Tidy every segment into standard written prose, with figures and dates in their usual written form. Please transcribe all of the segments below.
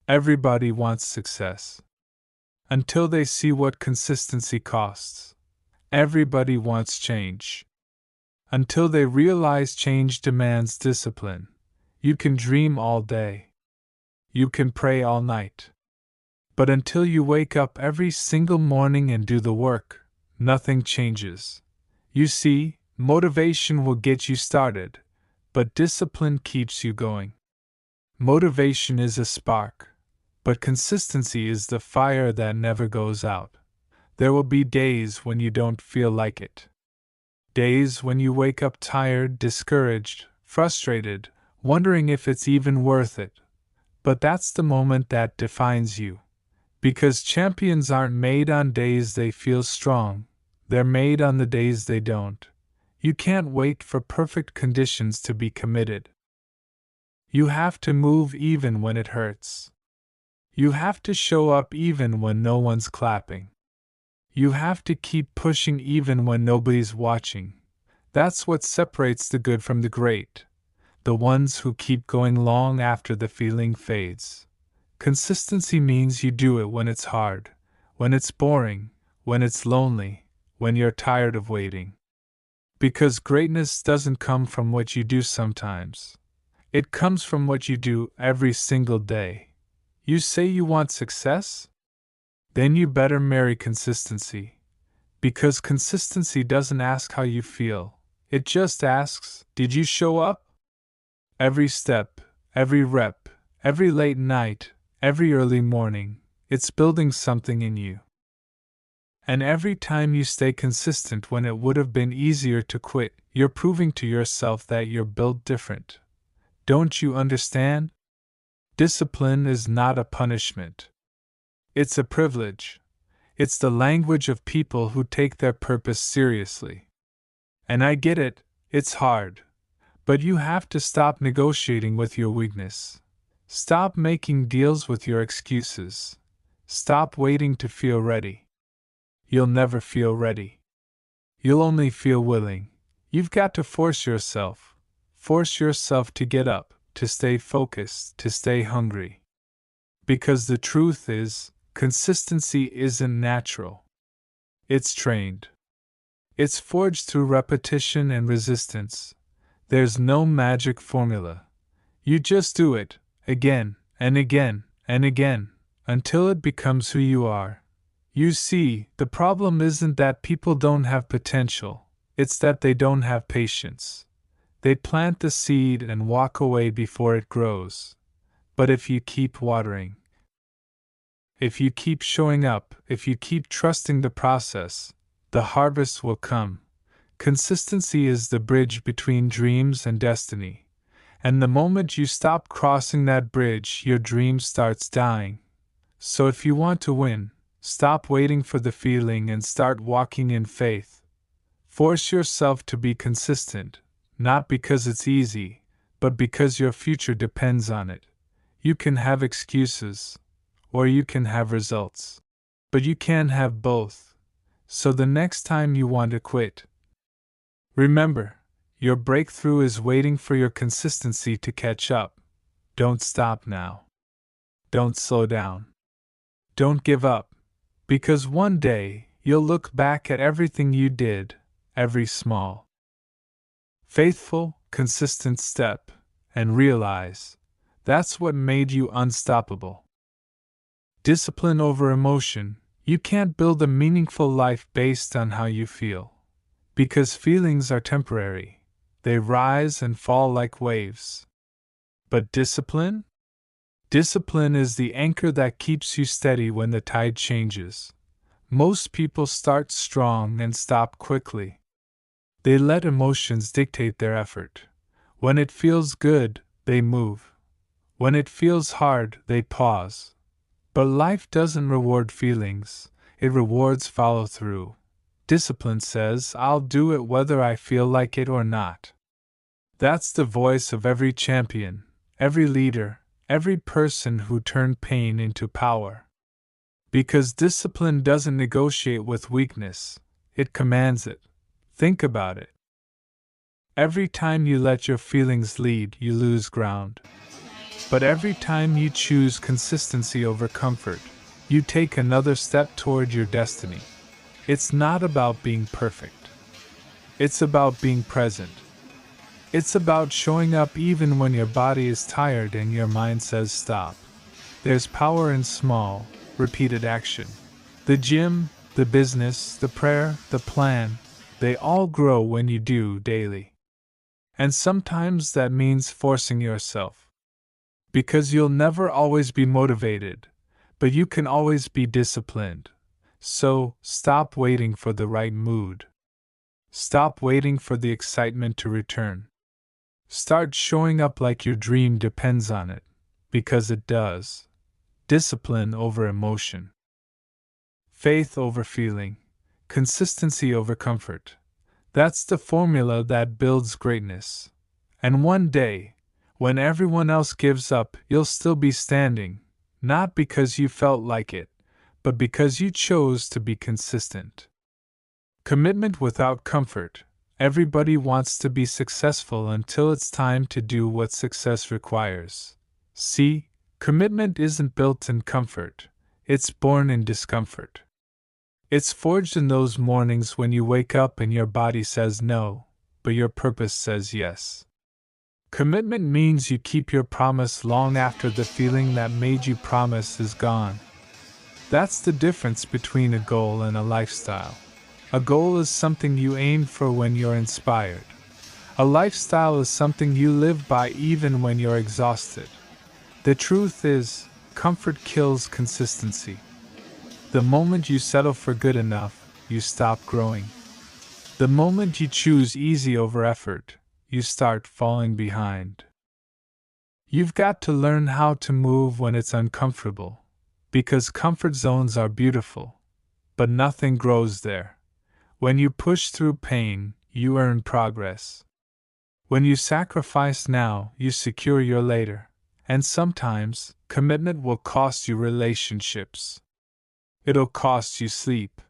Everybody wants success. Until they see what consistency costs. Everybody wants change. Until they realize change demands discipline. You can dream all day. You can pray all night. But until you wake up every single morning and do the work, nothing changes. You see, motivation will get you started, but discipline keeps you going. Motivation is a spark, but consistency is the fire that never goes out. There will be days when you don't feel like it. Days when you wake up tired, discouraged, frustrated, wondering if it's even worth it. But that's the moment that defines you. Because champions aren't made on days they feel strong, they're made on the days they don't. You can't wait for perfect conditions to be committed. You have to move even when it hurts. You have to show up even when no one's clapping. You have to keep pushing even when nobody's watching. That's what separates the good from the great. The ones who keep going long after the feeling fades. Consistency means you do it when it's hard, when it's boring, when it's lonely, when you're tired of waiting. Because greatness doesn't come from what you do sometimes. It comes from what you do every single day. You say you want success? Then you better marry consistency. Because consistency doesn't ask how you feel. It just asks, did you show up? Every step, every rep, every late night, every early morning, it's building something in you. And every time you stay consistent when it would have been easier to quit, you're proving to yourself that you're built different. Don't you understand? Discipline is not a punishment. It's a privilege. It's the language of people who take their purpose seriously. And I get it, it's hard. But you have to stop negotiating with your weakness. Stop making deals with your excuses. Stop waiting to feel ready. You'll never feel ready. You'll only feel willing. You've got to force yourself. Force yourself to get up, to stay focused, to stay hungry. Because the truth is, consistency isn't natural. It's trained. It's forged through repetition and resistance. There's no magic formula. You just do it, again, and again, and again, until it becomes who you are. You see, the problem isn't that people don't have potential, it's that they don't have patience. They plant the seed and walk away before it grows. But if you keep watering, if you keep showing up, if you keep trusting the process, the harvest will come. Consistency is the bridge between dreams and destiny. And the moment you stop crossing that bridge, your dream starts dying. So if you want to win, stop waiting for the feeling and start walking in faith. Force yourself to be consistent, not because it's easy, but because your future depends on it. You can have excuses, or you can have results. But you can't have both. So the next time you want to quit, remember, your breakthrough is waiting for your consistency to catch up. Don't stop now. Don't slow down. Don't give up. Because one day, you'll look back at everything you did, every small, faithful, consistent step, and realize that's what made you unstoppable. Discipline over emotion. You can't build a meaningful life based on how you feel. Because feelings are temporary. They rise and fall like waves. But discipline? Discipline is the anchor that keeps you steady when the tide changes. Most people start strong and stop quickly. They let emotions dictate their effort. When it feels good, they move. When it feels hard, they pause. But life doesn't reward feelings, it rewards follow-through. Discipline says, I'll do it whether I feel like it or not. That's the voice of every champion, every leader, every person who turned pain into power. Because discipline doesn't negotiate with weakness, it commands it. Think about it. Every time you let your feelings lead, you lose ground. But every time you choose consistency over comfort, you take another step toward your destiny. It's not about being perfect. It's about being present. It's about showing up even when your body is tired and your mind says stop. There's power in small, repeated action. The gym, the business, the prayer, the plan, they all grow when you do daily. And sometimes that means forcing yourself. Because you'll never always be motivated, but you can always be disciplined. So, stop waiting for the right mood. Stop waiting for the excitement to return. Start showing up like your dream depends on it, because it does. Discipline over emotion. Faith over feeling. Consistency over comfort. That's the formula that builds greatness. And one day, when everyone else gives up, you'll still be standing, not because you felt like it, but because you chose to be consistent. Commitment without comfort. Everybody wants to be successful until it's time to do what success requires. See, commitment isn't built in comfort, it's born in discomfort. It's forged in those mornings when you wake up and your body says no, but your purpose says yes. Commitment means you keep your promise long after the feeling that made you promise is gone. That's the difference between a goal and a lifestyle. A goal is something you aim for when you're inspired. A lifestyle is something you live by even when you're exhausted. The truth is, comfort kills consistency. The moment you settle for good enough, you stop growing. The moment you choose easy over effort, you start falling behind. You've got to learn how to move when it's uncomfortable, because comfort zones are beautiful, but nothing grows there. When you push through pain, you earn progress. When you sacrifice now, you secure your later. And sometimes, commitment will cost you relationships. It'll cost you sleep.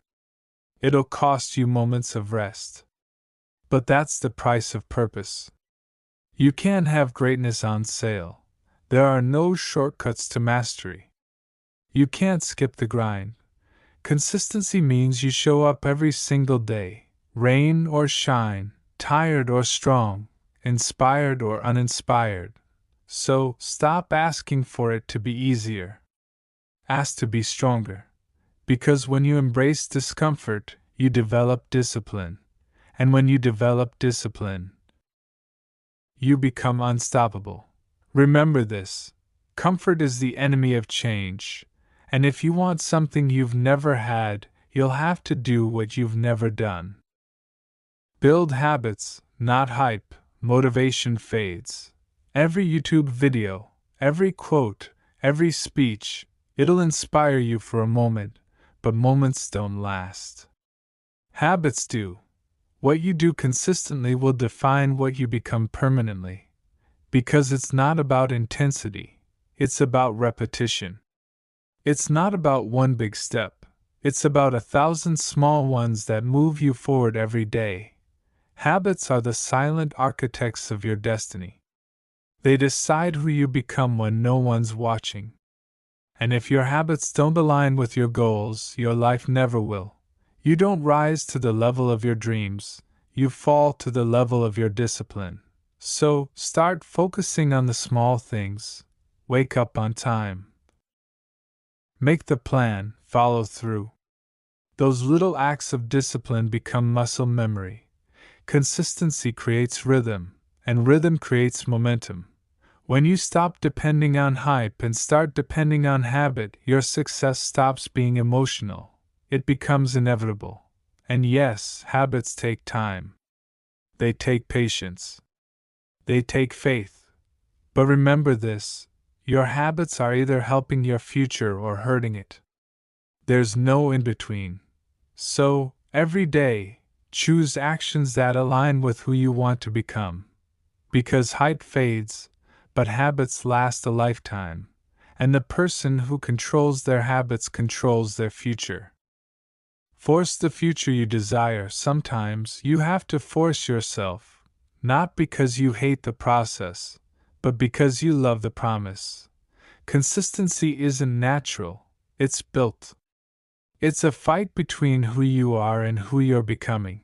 It'll cost you moments of rest. But that's the price of purpose. You can't have greatness on sale. There are no shortcuts to mastery. You can't skip the grind. Consistency means you show up every single day, rain or shine, tired or strong, inspired or uninspired. So, stop asking for it to be easier. Ask to be stronger. Because when you embrace discomfort, you develop discipline. And when you develop discipline, you become unstoppable. Remember this: comfort is the enemy of change. And if you want something you've never had, you'll have to do what you've never done. Build habits, not hype. Motivation fades. Every YouTube video, every quote, every speech, it'll inspire you for a moment, but moments don't last. Habits do. What you do consistently will define what you become permanently. Because it's not about intensity, it's about repetition. It's not about one big step, it's about 1,000 small ones that move you forward every day. Habits are the silent architects of your destiny. They decide who you become when no one's watching. And if your habits don't align with your goals, your life never will. You don't rise to the level of your dreams, you fall to the level of your discipline. So, start focusing on the small things. Wake up on time. Make the plan, follow through. Those little acts of discipline become muscle memory. Consistency creates rhythm, and rhythm creates momentum. When you stop depending on hype and start depending on habit, your success stops being emotional. It becomes inevitable. And yes, habits take time. They take patience. They take faith. But remember this: your habits are either helping your future or hurting it. There's no in between. So, every day, choose actions that align with who you want to become. Because hype fades, but habits last a lifetime, and the person who controls their habits controls their future. Force the future you desire. Sometimes you have to force yourself, not because you hate the process, but because you love the promise. Consistency isn't natural, it's built. It's a fight between who you are and who you're becoming.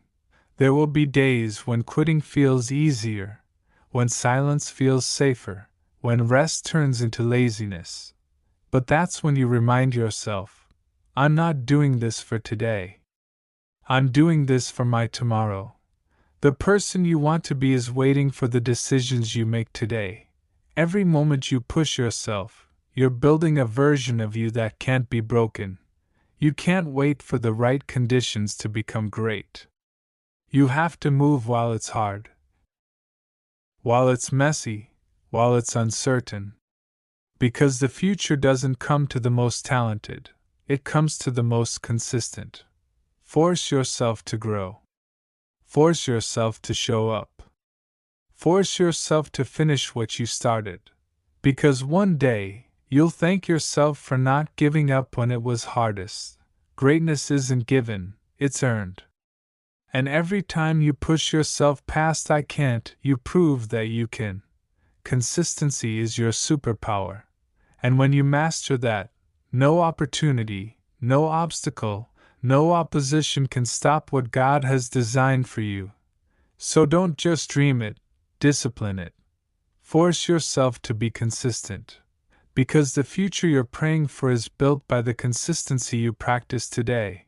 There will be days when quitting feels easier, when silence feels safer, when rest turns into laziness. But that's when you remind yourself, I'm not doing this for today. I'm doing this for my tomorrow. The person you want to be is waiting for the decisions you make today. Every moment you push yourself, you're building a version of you that can't be broken. You can't wait for the right conditions to become great. You have to move while it's hard, while it's messy, while it's uncertain. Because the future doesn't come to the most talented, it comes to the most consistent. Force yourself to grow. Force yourself to show up. Force yourself to finish what you started. Because one day, you'll thank yourself for not giving up when it was hardest. Greatness isn't given, it's earned. And every time you push yourself past I can't, you prove that you can. Consistency is your superpower. And when you master that, no opportunity, no obstacle, no opposition can stop what God has designed for you. So don't just dream it, discipline it. Force yourself to be consistent. Because the future you're praying for is built by the consistency you practice today.